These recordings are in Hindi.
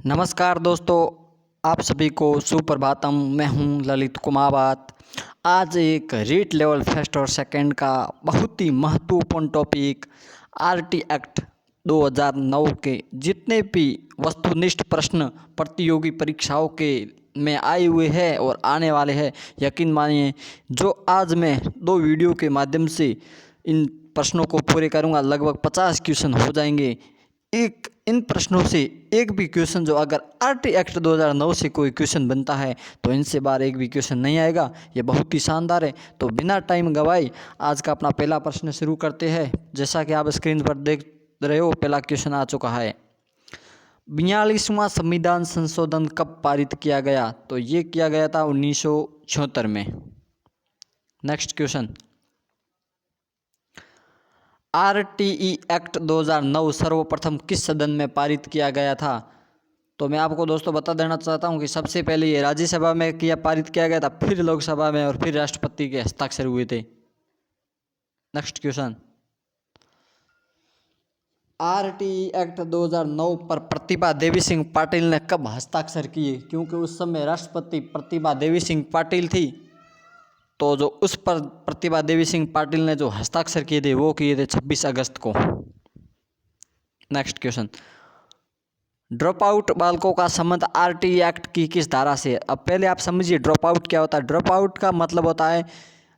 नमस्कार दोस्तों, आप सभी को सुप्रभातम। मैं हूं ललित कुमावत। आज एक रीट लेवल फर्स्ट और सेकंड का बहुत ही महत्वपूर्ण टॉपिक आरटी एक्ट 2009 के जितने भी वस्तुनिष्ठ प्रश्न प्रतियोगी परीक्षाओं के में आए हुए हैं और आने वाले हैं, यकीन मानिए जो आज मैं 2 वीडियो के माध्यम से इन प्रश्नों को पूरे करूंगा। लगभग 50 क्वेश्चन हो जाएंगे। इन प्रश्नों से एक भी क्वेश्चन जो अगर आरटी एक्ट 2009 से कोई क्वेश्चन बनता है तो इनसे बाहर एक भी क्वेश्चन नहीं आएगा। ये बहुत ही शानदार है। तो बिना टाइम गवाए आज का अपना पहला प्रश्न शुरू करते हैं। जैसा कि आप स्क्रीन पर देख रहे हो, पहला क्वेश्चन आ चुका है। 42वां संविधान संशोधन कब पारित किया गया? तो ये किया गया था 1976 में। नेक्स्ट क्वेश्चन, आरटीई एक्ट 2009 सर्वप्रथम किस सदन में पारित किया गया था? तो मैं आपको दोस्तों बता देना चाहता हूं कि सबसे पहले ये राज्यसभा में पारित किया गया था, फिर लोकसभा में और फिर राष्ट्रपति के हस्ताक्षर हुए थे। नेक्स्ट क्वेश्चन, आरटीई एक्ट 2009 पर प्रतिभा देवी सिंह पाटिल ने कब हस्ताक्षर किए? क्योंकि उस समय राष्ट्रपति प्रतिभा देवी सिंह पाटिल थी, तो जो उस पर प्रतिभा देवी सिंह पाटिल ने जो हस्ताक्षर किए थे वो किए थे 26 अगस्त को। नेक्स्ट क्वेश्चन, ड्रॉप आउट बालकों का संबंध आरटीई एक्ट की किस धारा से? अब पहले आप समझिए ड्रॉप आउट क्या होता है। ड्रॉप आउट का मतलब होता है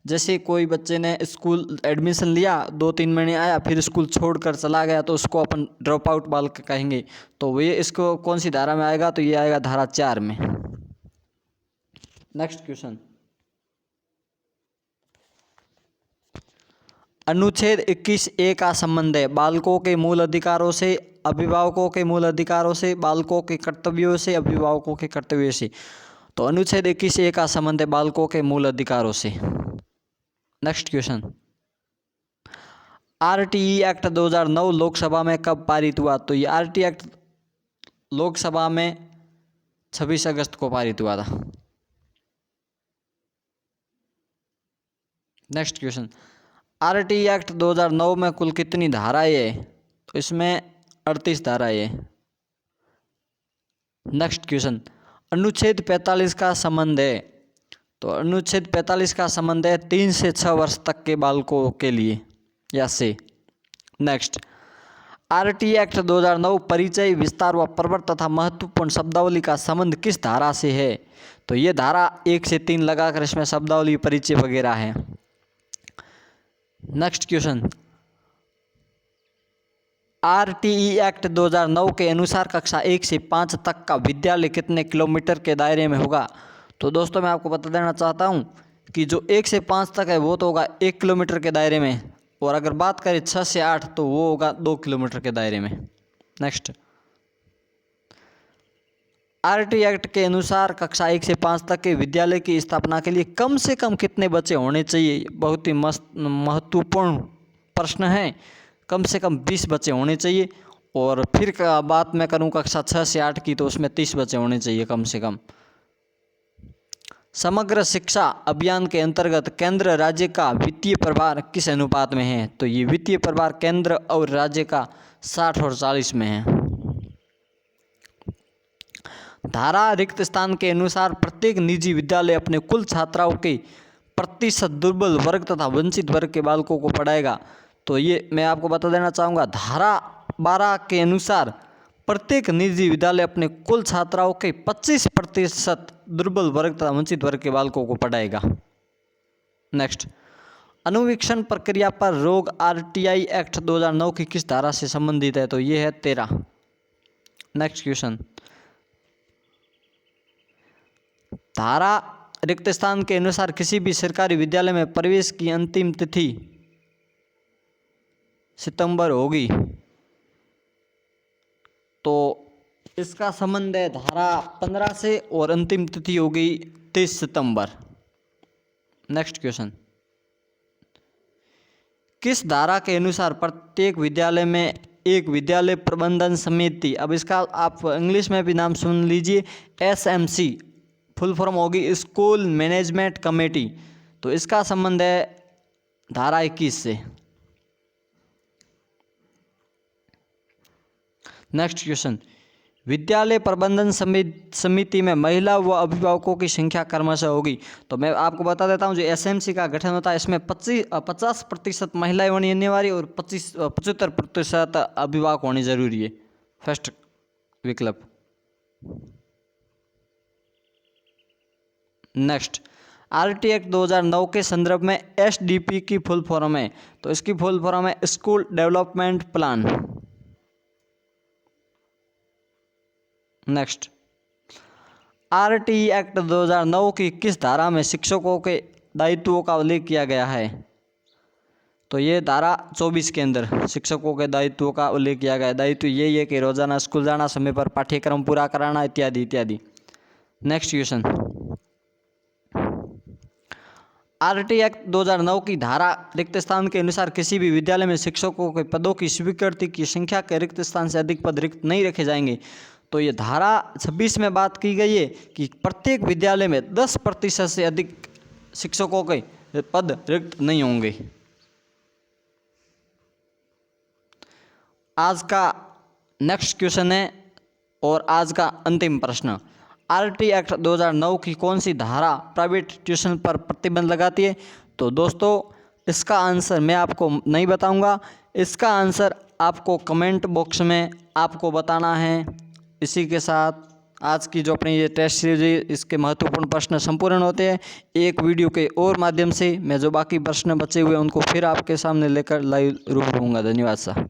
जैसे कोई बच्चे ने स्कूल एडमिशन लिया, 2-3 महीने आया, फिर स्कूल छोड़कर चला गया, तो उसको अपन ड्रॉप आउट बालक कहेंगे। तो ये इसको कौन सी धारा में आएगा? तो ये आएगा धारा 4 में। नेक्स्ट क्वेश्चन, अनुच्छेद 21A का संबंध है बालकों के मूल अधिकारों से, अभिभावकों के मूल अधिकारों से, बालकों के कर्तव्यों से, अभिभावकों के कर्तव्यों से। तो अनुच्छेद 21A का संबंध है बालकों के मूल अधिकारों से। Next question, RTE act 2009 Lok Sabha में कब पारित हुआ? तो ये आरटीई एक्ट लोकसभा में 26 अगस्त को पारित हुआ था। नेक्स्ट क्वेश्चन, आरटीई एक्ट 2009 में कुल कितनी धाराएं हैं? तो इसमें 38 धाराएं हैं। नेक्स्ट क्वेश्चन, अनुच्छेद 45 का संबंध है? तो अनुच्छेद 45 का संबंध है 3 से 6 वर्ष तक के बालकों के लिए या से। नेक्स्ट, आरटीई एक्ट 2009 परिचय, विस्तार व प्रवर तथा महत्वपूर्ण शब्दावली का संबंध किस धारा से है? तो ये धारा 1 से 3 लगाकर इसमें शब्दावली, परिचय वगैरह है। नेक्स्ट क्वेश्चन, आरटीई एक्ट 2009 के अनुसार कक्षा 1 से 5 तक का विद्यालय कितने किलोमीटर के दायरे में होगा? तो दोस्तों मैं आपको बता देना चाहता हूं कि जो 1 से 5 तक है वो तो होगा 1 किलोमीटर के दायरे में, और अगर बात करें 6 से 8 तो वो होगा 2 किलोमीटर के दायरे में। नेक्स्ट, आरटीई एक्ट के अनुसार कक्षा 1 से 5 तक के विद्यालय की स्थापना के लिए कम से कम कितने बच्चे होने चाहिए? बहुत ही महत्वपूर्ण प्रश्न है। कम से कम 20 बच्चे होने चाहिए। और फिर बात मैं करूं कक्षा 6 से 8 की, तो उसमें 30 बच्चे होने चाहिए कम से कम। समग्र शिक्षा अभियान के अंतर्गत केंद्र राज्य का वित्तीय प्रभार किस अनुपात में है? तो ये वित्तीय प्रभार केंद्र और राज्य का 60 और 40 में है। धारा रिक्त स्थान के अनुसार प्रत्येक निजी विद्यालय अपने कुल छात्राओं के प्रतिशत दुर्बल वर्ग तथा वंचित वर्ग के बालकों को पढ़ाएगा। तो ये मैं आपको बता देना चाहूँगा, धारा 12 के अनुसार प्रत्येक निजी विद्यालय अपने कुल छात्राओं के 25% दुर्बल वर्ग तथा वंचित वर्ग के बालकों को पढ़ाएगा। नेक्स्ट, अनुवीक्षण प्रक्रिया पर रोक आरटीई एक्ट 2009 की किस धारा से संबंधित है? तो ये है 13। नेक्स्ट क्वेश्चन, धारा रिक्त स्थान के अनुसार किसी भी सरकारी विद्यालय में प्रवेश की अंतिम तिथि सितंबर होगी। तो इसका संबंध है धारा 15 से, और अंतिम तिथि होगी 30 सितंबर। नेक्स्ट क्वेश्चन, किस धारा के अनुसार प्रत्येक विद्यालय में एक विद्यालय प्रबंधन समिति, अब इसका आप इंग्लिश में भी नाम सुन लीजिए, एसएमसी फुल फॉर्म होगी स्कूल मैनेजमेंट कमेटी, तो इसका संबंध है धारा 21 से। नेक्स्ट क्वेश्चन, विद्यालय प्रबंधन समिति में महिला व अभिभावकों की संख्या क्रमशः होगी। तो मैं आपको बता देता हूँ, जो एसएमसी का गठन होता है इसमें 50% महिलाएं होनी अनिवार्य और 75% अभिभावक होनी जरूरी है। फर्स्ट विकल्प। नेक्स्ट, आरटी एक्ट 2009 के संदर्भ में एसडीपी की फुल फॉर्म है। तो इसकी फुल फॉर्म है school development plan. Next, RT act 2009 की किस धारा में शिक्षकों के दायित्वों का उल्लेख किया गया है? तो ये धारा 24 के अंदर शिक्षकों के दायित्वों का उल्लेख किया गया है। दायित्व यही है कि रोजाना स्कूल जाना, समय पर पाठ्यक्रम पूरा कराना, इत्यादि इत्यादि। नेक्स्ट क्वेश्चन, आरटी एक्ट 2009 की धारा रिक्त स्थान के अनुसार किसी भी विद्यालय में शिक्षकों के पदों की स्वीकृति की संख्या के रिक्त स्थान से अधिक पद रिक्त नहीं रखे जाएंगे। तो ये धारा 26 में बात की गई है कि प्रत्येक विद्यालय में 10% से अधिक शिक्षकों के पद रिक्त नहीं होंगे। आज का नेक्स्ट क्वेश्चन है और आज का अंतिम प्रश्न, आरटी एक्ट 2009 की कौन सी धारा प्राइवेट ट्यूशन पर प्रतिबंध लगाती है? तो दोस्तों इसका आंसर मैं आपको नहीं बताऊंगा, इसका आंसर आपको कमेंट बॉक्स में आपको बताना है। इसी के साथ आज की जो अपनी ये टेस्ट सीरीज है इसके महत्वपूर्ण प्रश्न संपूर्ण होते हैं। एक वीडियो के और माध्यम से मैं जो बाकी प्रश्न बचे हुए हैं उनको फिर आपके सामने लेकर लाइव रूबरू होऊंगा। धन्यवाद सर।